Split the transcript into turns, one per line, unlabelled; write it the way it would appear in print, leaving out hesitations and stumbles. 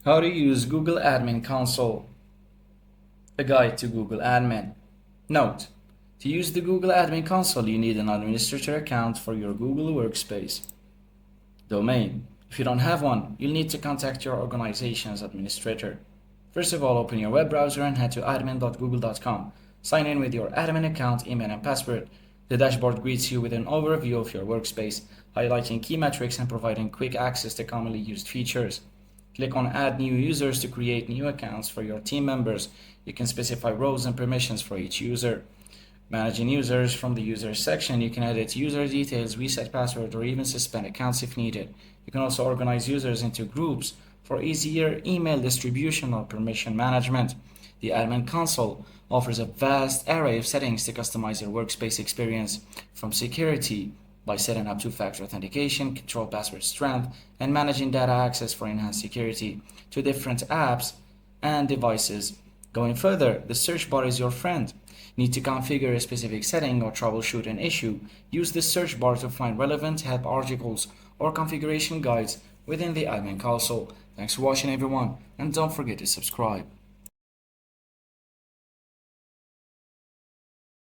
How to use Google Admin Console, a guide to Google Admin. Note: to use the Google Admin Console, you need an administrator account for your Google Workspace domain. If you don't have one, you'll need to contact your organization's administrator. First of all, open your web browser and head to admin.google.com. Sign in with your admin account, email, and password. The dashboard greets you with an overview of your workspace, highlighting key metrics and providing quick access to commonly used features. Click on Add New Users to create new accounts for your team members. You can specify roles and permissions for each user. Managing users: from the Users section, you can edit user details, reset passwords, or even suspend accounts if needed. You can also organize users into groups for easier email distribution or permission management. The Admin Console offers a vast array of settings to customize your workspace experience, from security by setting up two-factor authentication, control password strength, and managing data access for enhanced security, to different apps and devices. Going further, the search bar is your friend. Need to configure a specific setting or troubleshoot an issue? Use the search bar to find relevant help articles or configuration guides within the Admin Console. Thanks for watching, everyone, and don't forget to subscribe.